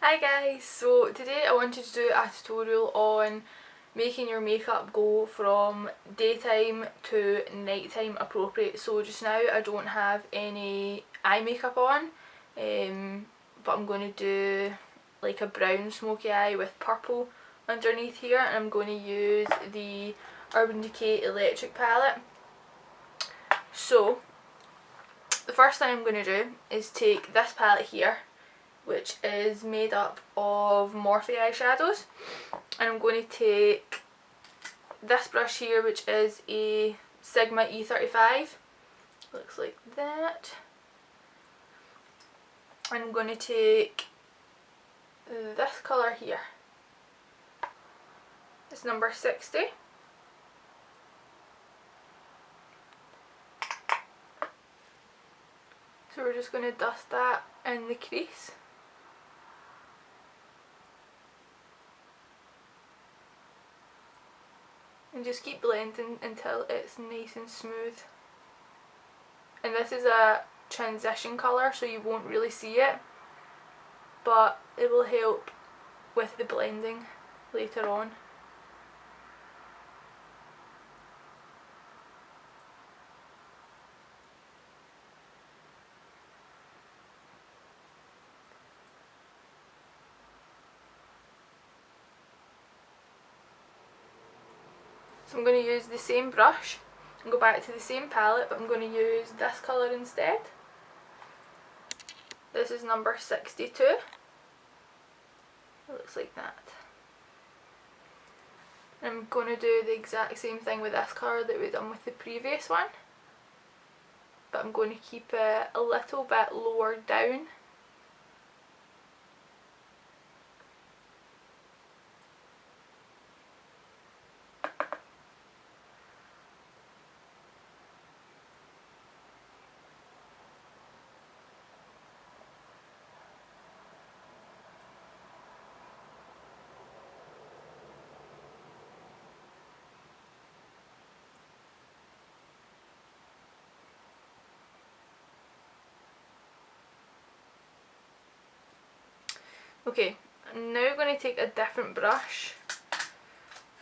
Hi guys, so today I wanted to do a tutorial on making your makeup go from daytime to nighttime appropriate. So just now I don't have any eye makeup on, but I'm going to do like a brown smoky eye with purple underneath here, and I'm going to use the Urban Decay Electric palette. So the first thing I'm going to do is take this palette here, which is made up of Morphe eyeshadows, and I'm going to take this brush here, which is a Sigma E35, looks like that, and I'm going to take this colour here, it's number 60. So we're just going to dust that in the crease. And just keep blending until it's nice and smooth. And this is a transition colour, so you won't really see it, but it will help with the blending later on. So I'm going to use the same brush and go back to the same palette, but I'm going to use this colour instead. This is number 62. It looks like that. And I'm going to do the exact same thing with this colour that we've done with the previous one, but I'm going to keep it a little bit lower down. Okay, I'm now going to take a different brush,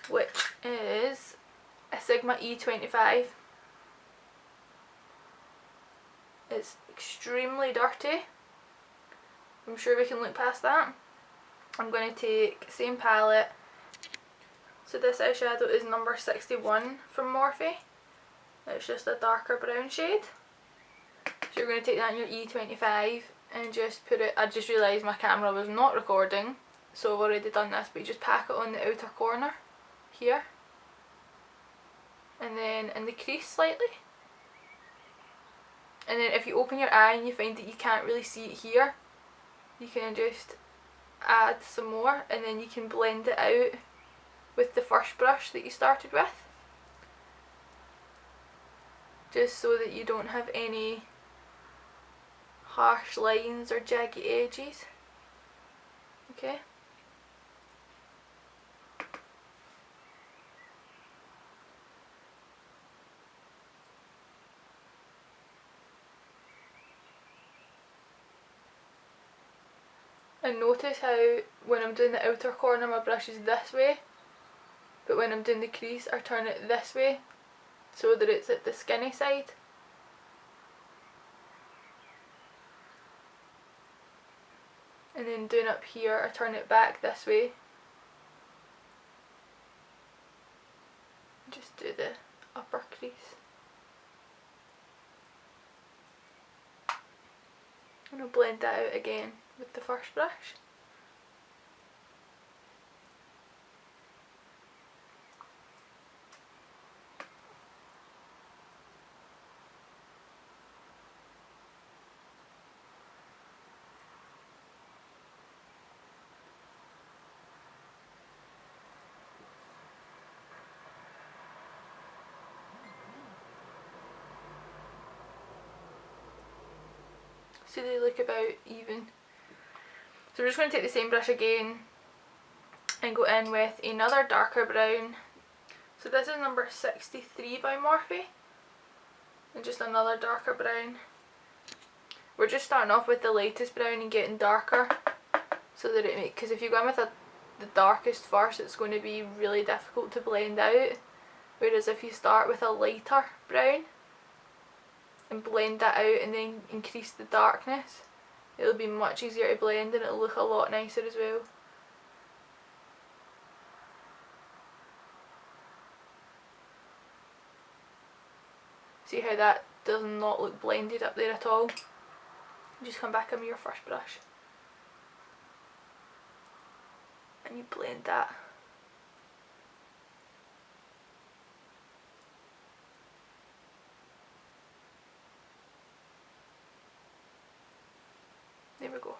which is a Sigma E25. It's extremely dirty. I'm sure we can look past that. I'm going to take same palette. So this eyeshadow is number 61 from Morphe. It's just a darker brown shade. So you're going to take that in your E25 and just put it, I just realised my camera was not recording, so I've already done this, but you just pack it on the outer corner here, and then in the crease slightly, and then if you open your eye and you find that you can't really see it here, you can just add some more, and then you can blend it out with the first brush that you started with, just so that you don't have any harsh lines or jagged edges. Okay. And notice how when I'm doing the outer corner my brush is this way, but when I'm doing the crease I turn it this way so that it's at the skinny side. And then doing up here, I turn it back this way. Just do the upper crease. And I'll blend that out again with the first brush. So they look about even. So we're just going to take the same brush again and go in with another darker brown. So this is number 63 by Morphe, and just another darker brown. We're just starting off with the lightest brown and getting darker so that it makes, because if you go in with the darkest first, it's going to be really difficult to blend out, whereas if you start with a lighter brown and blend that out and then increase the darkness, it'll be much easier to blend and it'll look a lot nicer as well. See how that does not look blended up there at all? Just come back in with your first brush and you blend that. There we go.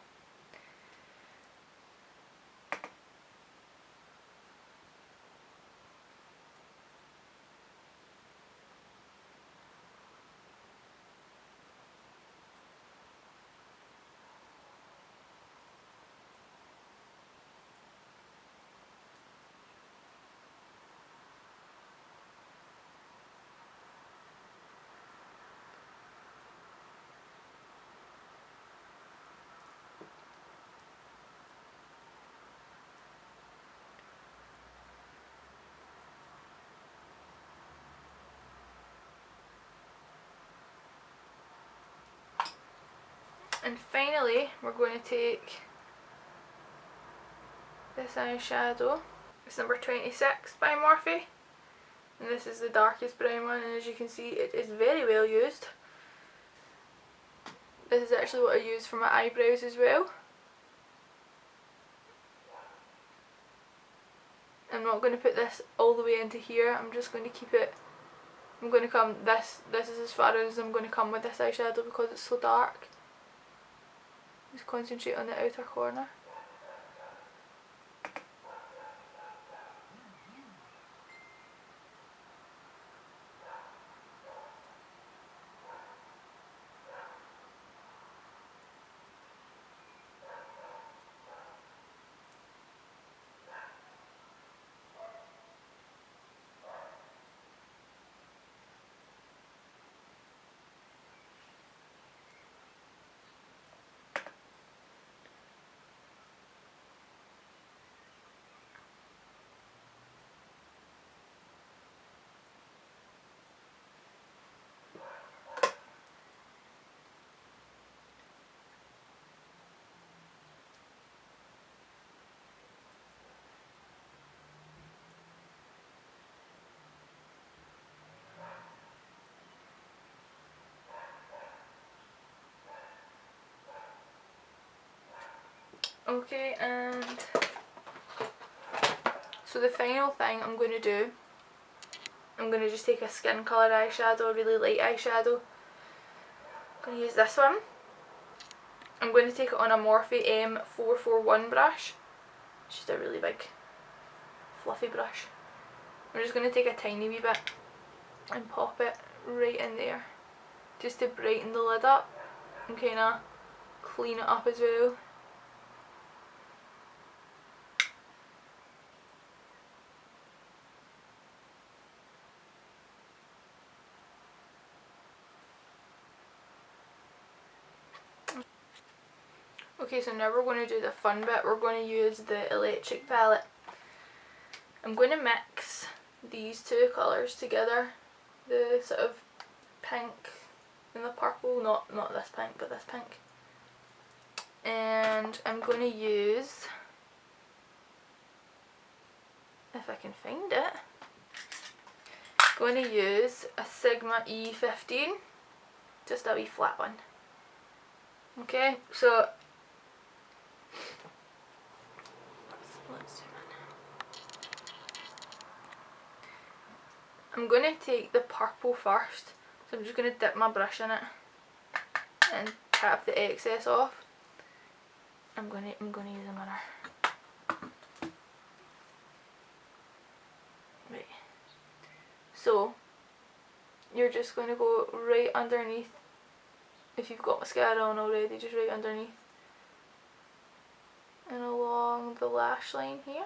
And finally, we're going to take this eyeshadow. It's number 26 by Morphe. And this is the darkest brown one, and as you can see, it is very well used. This is actually what I use for my eyebrows as well. I'm not going to put this all the way into here, I'm just going to keep it, I'm going to come, this is as far as I'm going to come with this eyeshadow because it's so dark. Just concentrate on the outer corner. Okay, and so the final thing I'm going to do, I'm going to just take a skin colour eyeshadow, a really light eyeshadow. I'm going to use this one. I'm going to take it on a Morphe M441 brush. It's just a really big fluffy brush. I'm just going to take a tiny wee bit and pop it right in there, just to brighten the lid up and kind of clean it up as well. Okay, so now we're going to do the fun bit. We're going to use the electric palette. I'm going to mix these two colours together, the sort of pink and the purple, not this pink but this pink, and I'm going to use, if I can find it, going to use a Sigma E15, just a wee flat one. Okay, so let's zoom in. I'm going to take the purple first, so I'm just going to dip my brush in it and tap the excess off. I'm going to use a mirror. Right. So you're just going to go right underneath, if you've got mascara on already, just right underneath and along the lash line here.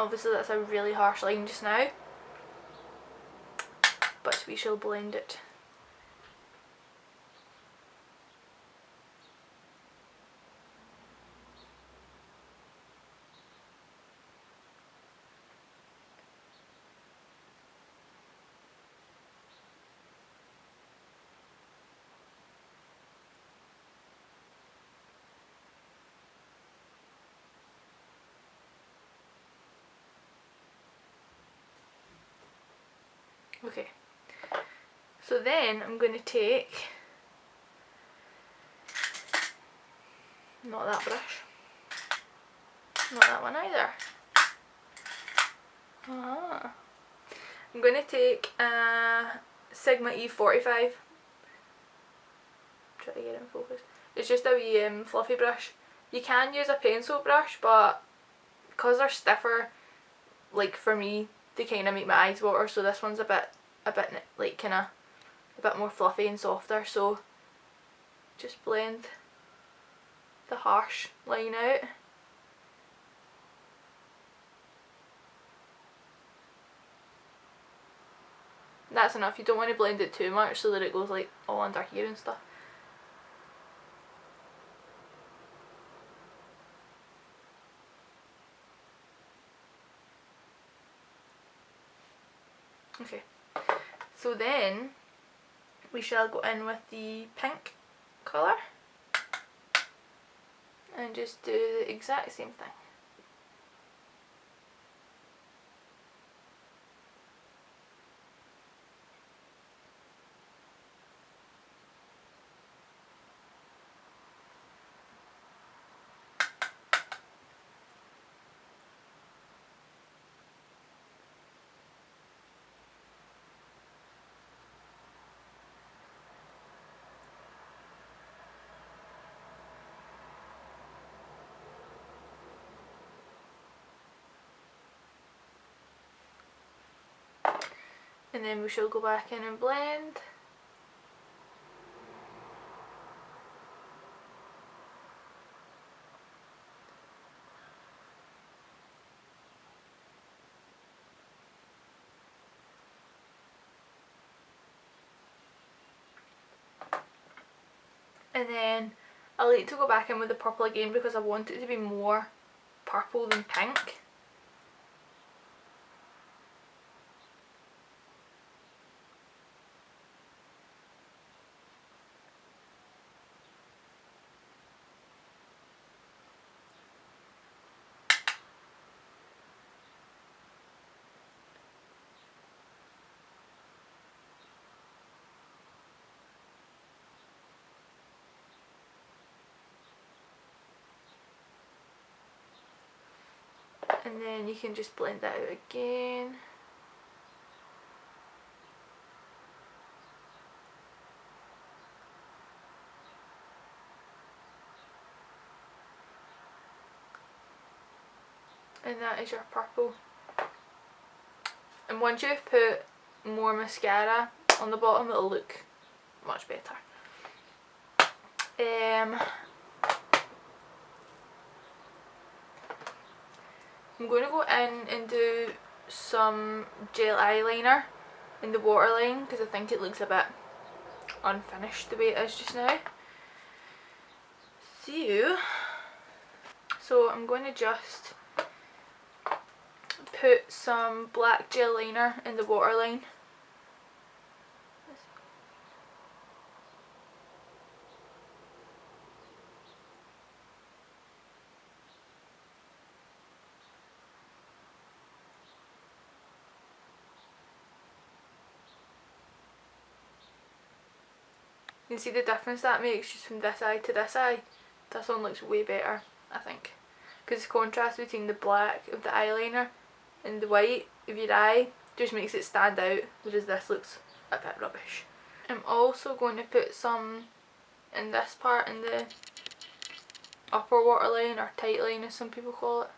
Obviously that's a really harsh line just now, but we shall blend it. Okay, so then I'm going to take, not that brush, not that one either. I'm going to take a Sigma E45, try to get it in focus. It's just a wee fluffy brush. You can use a pencil brush, but because they're stiffer, like for me, they kind of make my eyes water, so this one's a bit like kind of a bit more fluffy and softer, so just blend the harsh line out. That's enough. You don't want to blend it too much so that it goes like all under here and stuff. Okay, so then we shall go in with the pink colour and just do the exact same thing. And then we shall go back in and blend. And then I like to go back in with the purple again because I want it to be more purple than pink. And then you can just blend that out again. And that is your purple. And once you've put more mascara on the bottom, it'll look much better. I'm going to go in and do some gel eyeliner in the waterline because I think it looks a bit unfinished the way it is just now. So I'm going to just put some black gel liner in the waterline. You can see the difference that makes just from this eye to this eye. This one looks way better, I think, because the contrast between the black of the eyeliner and the white of your eye just makes it stand out, whereas this looks a bit rubbish. I'm also going to put some in this part, in the upper waterline, or tight line as some people call it.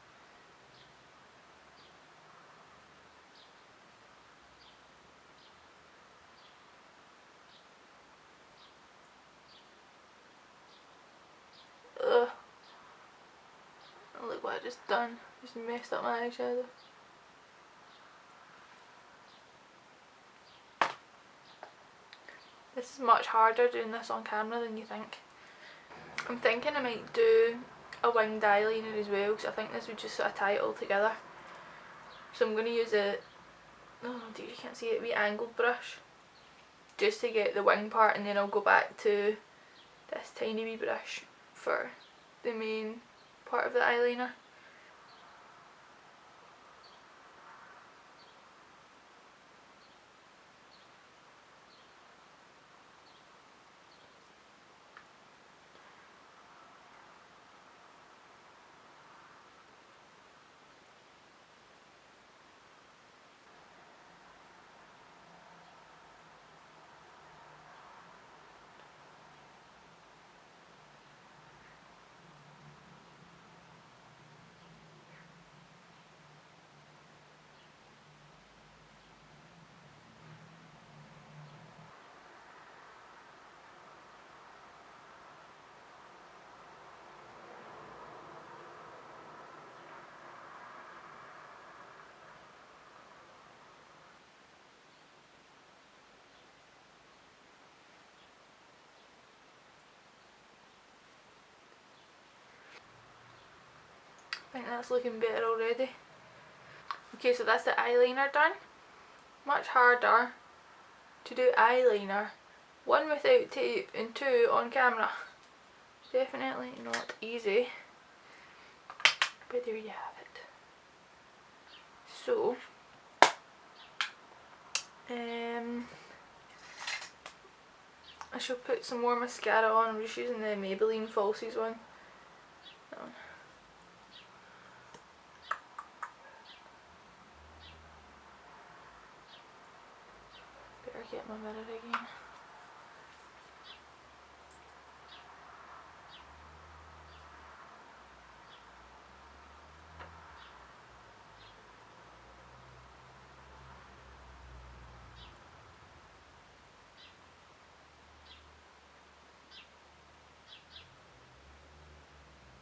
Ugh. Look what I just done. Just messed up my eyeshadow. This is much harder doing this on camera than you think. I'm thinking I might do a winged eyeliner as well, because I think this would just sort of tie it all together. So I'm going to use a, oh dear, you can't see it, wee angled brush just to get the wing part, and then I'll go back to this tiny wee brush for the main part of the eyeliner. I think that's looking better already. Okay, so that's the eyeliner done. Much harder to do eyeliner, one without tape and two on camera. Definitely not easy, but there you have it. So, I shall put some more mascara on. I'm just using the Maybelline Falsies one. That one. Better get my mirror again.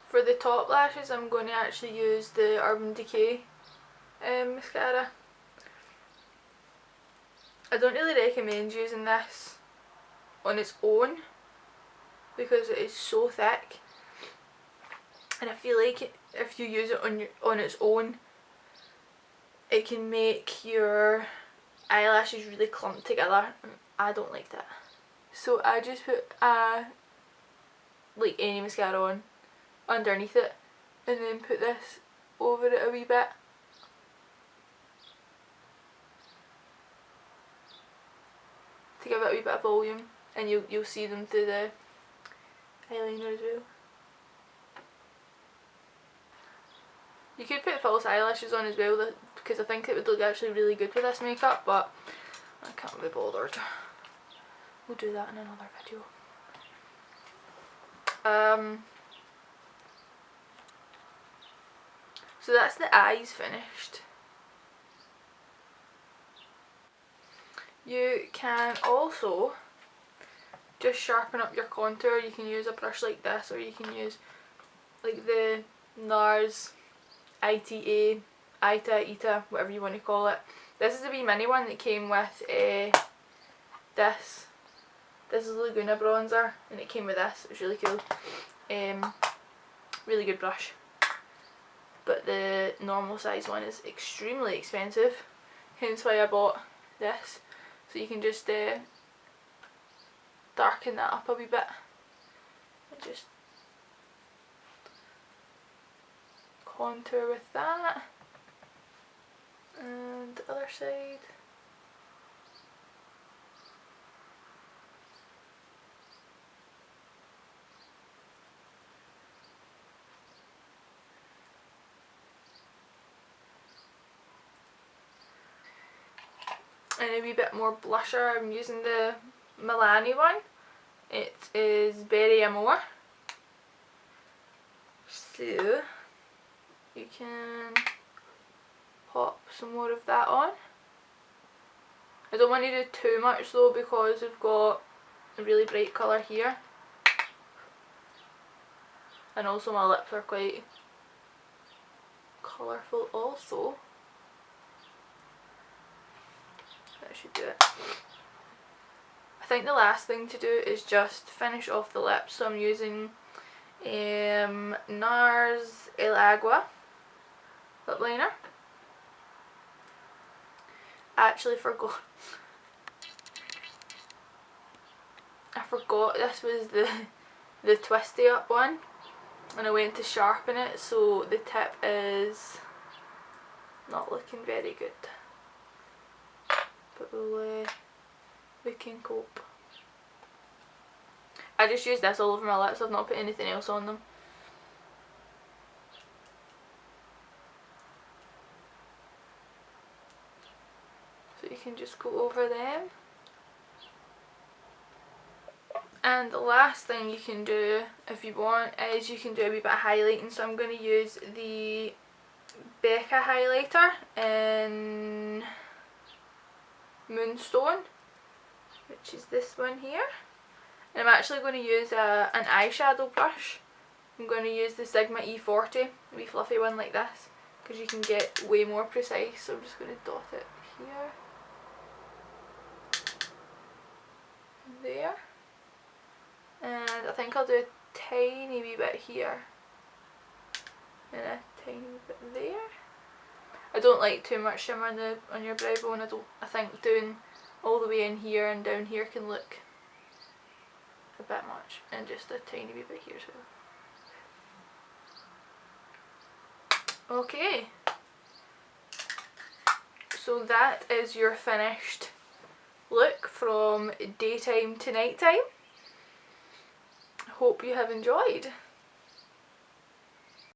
For the top lashes, I'm going to actually use the Urban Decay mascara. I don't really recommend using this on its own because it is so thick, and I feel like if you use it on its own, it can make your eyelashes really clump together, and I don't like that. So I just put like any mascara on underneath it, and then put this over it a wee bit. To give it a wee bit of volume, and you'll see them through the eyeliner as well. You could put false eyelashes on as well, because I think it would look actually really good with this makeup, but I can't be bothered. We'll do that in another video. So that's the eyes finished. You can also just sharpen up your contour. You can use a brush like this, or you can use like the NARS ITA, ITA, whatever you want to call it. This is a wee mini one that came with this. This is Laguna bronzer, and it came with this. It was really cool. Really good brush. But the normal size one is extremely expensive, hence why I bought this. So you can just darken that up a wee bit, and just contour with that, and the other side. And a wee bit more blusher. I'm using the Milani one. It is Berry Amore. So you can pop some more of that on. I don't want to do too much though, because we've got a really bright colour here, and also my lips are quite colourful also. That should do it. I think the last thing to do is just finish off the lips. So I'm using NARS El Agua lip liner. I actually forgot. I forgot this was the twisty up one, and I went to sharpen it, so the tip is not looking very good. But we can cope. I just used this all over my lips. I've not put anything else on them. So you can just go over them. And the last thing you can do if you want is you can do a wee bit of highlighting. So I'm going to use the Becca highlighter in Moonstone, which is this one here. And I'm actually going to use an eyeshadow brush. I'm going to use the Sigma E40, a wee fluffy one like this, because you can get way more precise. So I'm just going to dot it here, there, and I think I'll do a tiny wee bit here and a tiny bit there. I don't like too much shimmer on your brow bone. I think doing all the way in here and down here can look a bit much, and just a tiny wee bit here too. Okay, so that is your finished look from daytime to nighttime. Hope you have enjoyed.